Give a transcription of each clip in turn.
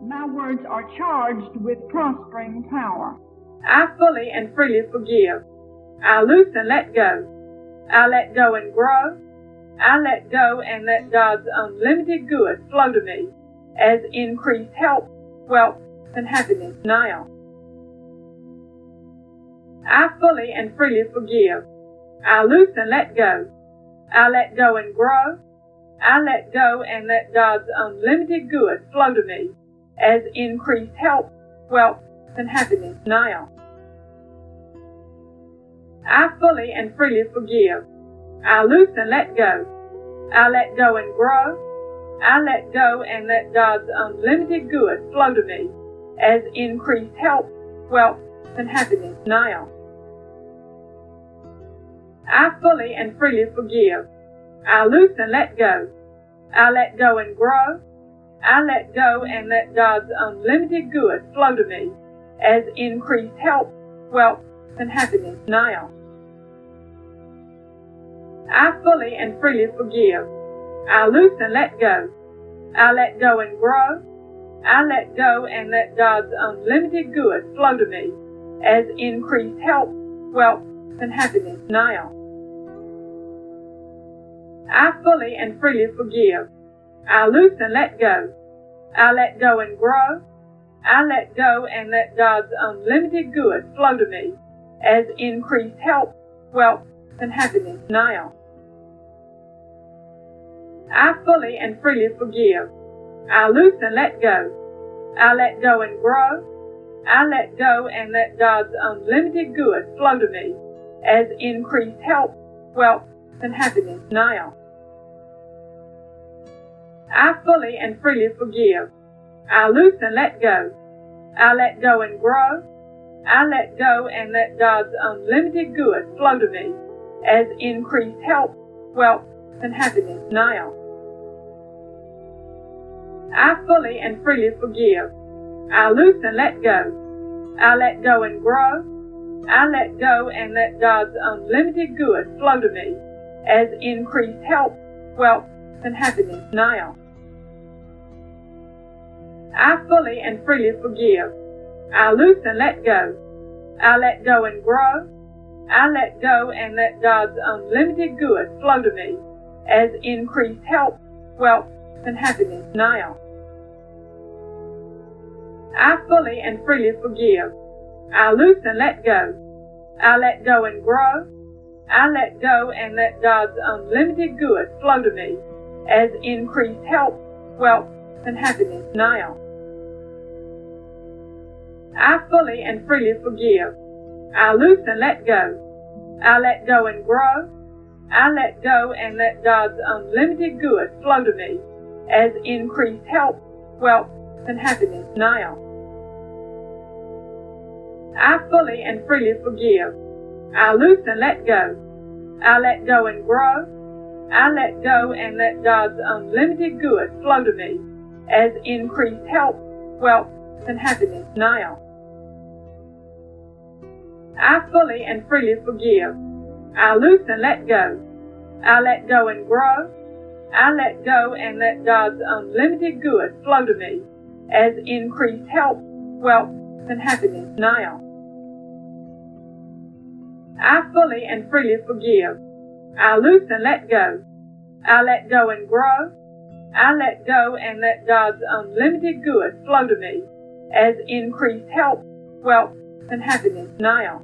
My words are charged with prospering power. I fully and freely forgive. I loose and let go. I let go and grow. I let go and let God's unlimited good flow to me as increased health, wealth, and happiness now. I fully and freely forgive. I loose and let go. I let go and grow. I let go and let God's unlimited good flow to me as increased health, wealth, and happiness now. I fully and freely forgive. I loose and let go. I let go and grow. I let go and let God's unlimited good flow to me as increased health, wealth, and happiness now. I fully and freely forgive. I loose and let go. I let go and grow. I let go and let God's unlimited good flow to me as increased health, wealth, and happiness now. I fully and freely forgive. I loose and let go. I let go and grow. I let go and let God's unlimited good flow to me as increased health, wealth, and happiness now. I fully and freely forgive. I loose and let go. I let go and grow. I let go and let God's unlimited good flow to me as increased health, wealth, and happiness now. I fully and freely forgive. I loose and let go. I let go and grow. I let go and let God's unlimited good flow to me as increased health, wealth, and happiness now. I fully and freely forgive. I loose and let go. I let go and grow. I let go and let God's unlimited good flow to me as increased health, wealth, and happiness now. I fully and freely forgive. I loose and let go. I let go and grow. I let go and let God's unlimited good flow to me as increased health, wealth, and happiness now. I fully and freely forgive. I loose and let go. I let go and grow. I let go and let God's unlimited good flow to me as increased health, wealth, and happiness now. I fully and freely forgive. I loose and let go. I let go and grow. I let go and let God's unlimited good flow to me as increased health, wealth, and happiness now. I fully and freely forgive. I loose and let go. I let go and grow. I let go and let God's unlimited good flow to me as increased health, wealth, and happiness now. I fully and freely forgive. I loose and let go. I let go and grow. I let go and let God's unlimited good flow to me as increased health, wealth, and happiness now. I fully and freely forgive. I loose and let go. I let go and grow. I let go and let God's unlimited good flow to me as increased health, wealth, and happiness now. I fully and freely forgive. I loose and let go. I let go and grow. I let go and let God's unlimited good flow to me as increased health, wealth, and happiness now.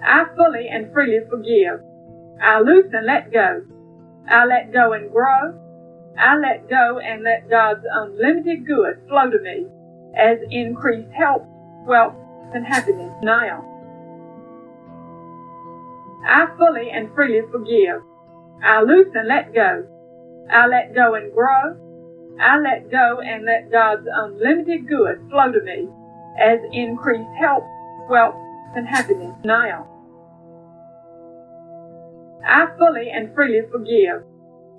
I fully and freely forgive. I loose and let go. I let go and grow. I let go and let God's unlimited good flow to me as increased health, wealth, and happiness now. I fully and freely forgive. I loose and let go. I let go and grow. I let go and let God's unlimited good flow to me as increased health, wealth, and happiness now. I fully and freely forgive.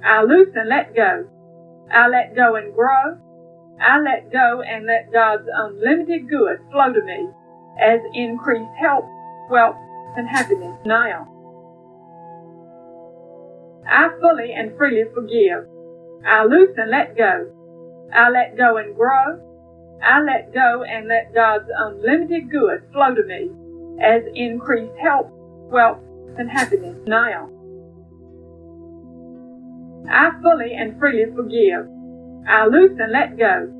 I loose and let go. I let go and grow. I let go and let God's unlimited good flow to me as increased health, wealth, and happiness now. I fully and freely forgive. I loose and let go. I let go and grow. I let go and let God's unlimited good flow to me as increased health, wealth, and happiness now. I fully and freely forgive. I loose and let go.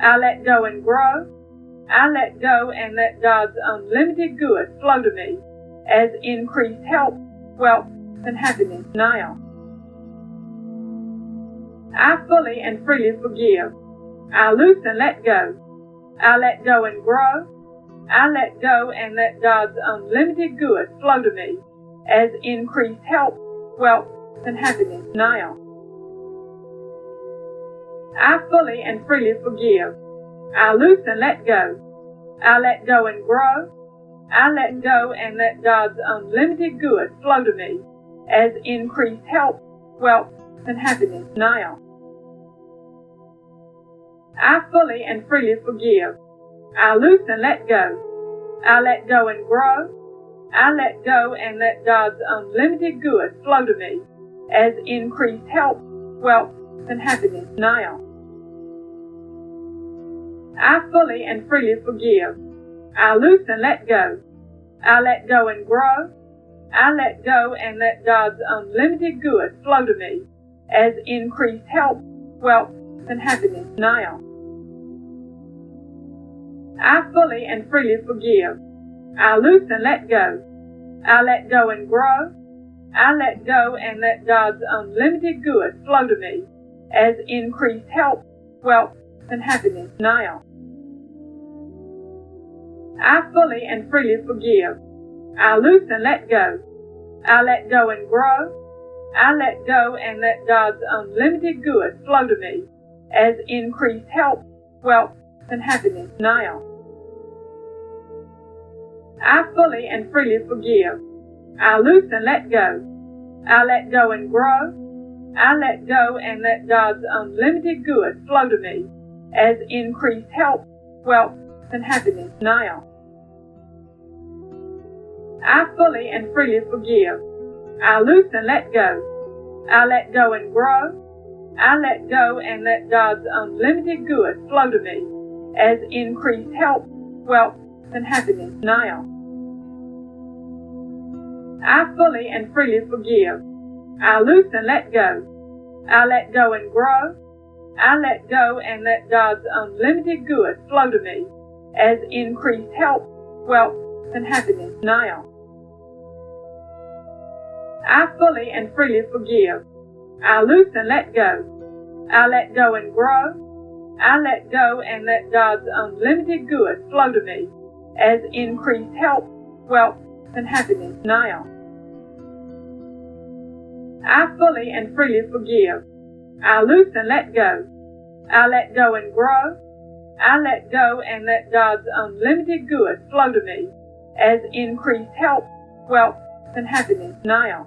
I let go and grow. I let go and let God's unlimited good flow to me as increased health, wealth, and happiness now. I fully and freely forgive. I loose and let go. I let go and grow. I let go and let God's unlimited good flow to me as increased health, wealth, and happiness now. I fully and freely forgive. I loose and let go. I let go and grow. I let go and let God's unlimited good flow to me as increased health, wealth, and happiness now. I fully and freely forgive. I loose and let go. I let go and grow. I let go and let God's unlimited good flow to me as increased health, wealth, and happiness now. I fully and freely forgive. I loose and let go. I let go and grow. I let go and let God's unlimited good flow to me as increased health, wealth, and happiness now. I fully and freely forgive. I loose and let go. I let go and grow. I let go and let God's unlimited good flow to me as increased health, wealth, and happiness now. I fully and freely forgive. I loose and let go. I let go and grow. I let go and let God's unlimited good flow to me as increased health, wealth, and happiness now. I fully and freely forgive. I loose and let go. I let go and grow. I let go and let God's unlimited good flow to me as increased health, wealth, and happiness now. I fully and freely forgive. I loose and let go. I let go and grow. I let go and let God's unlimited good flow to me as increased health, wealth, and happiness now. I fully and freely forgive. I loose and let go. I let go and grow. I let go and let God's unlimited good flow to me as increased health, wealth, and happiness now. I fully and freely forgive. I loose and let go. I let go and grow. I let go and let God's unlimited good flow to me as increased health, wealth, and happiness now. I fully and freely forgive. I loose and let go. I let go and grow. I let go and let God's unlimited good flow to me as increased health, wealth, and happiness now.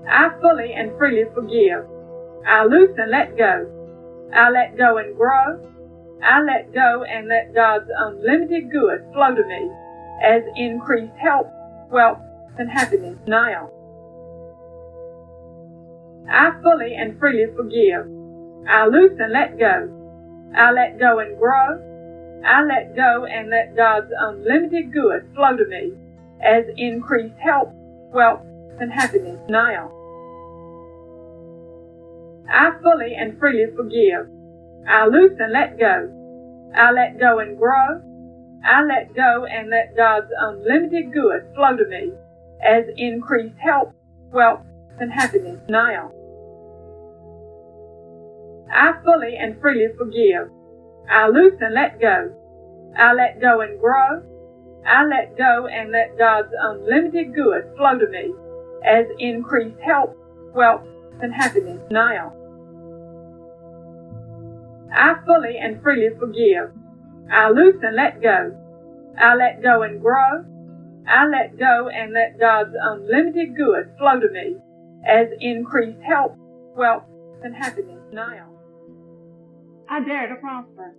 I fully and freely forgive. I loose and let go. I let go and grow. I let go and let God's unlimited good flow to me as increased health, wealth, and happiness now. I fully and freely forgive. I loose and let go. I let go and grow. I let go and let God's unlimited good flow to me as increased health, wealth, and happiness now. I fully and freely forgive. I loose and let go. I let go and grow. I let go and let God's unlimited good flow to me as increased health, wealth, and happiness now. I fully and freely forgive. I loose and let go. I let go and grow. I let go and let God's unlimited good flow to me as increased health, wealth, and happiness now. I fully and freely forgive. I loose and let go. I let go and grow. I let go and let God's unlimited good flow to me as increased health, wealth, and happiness now. I dare to prosper.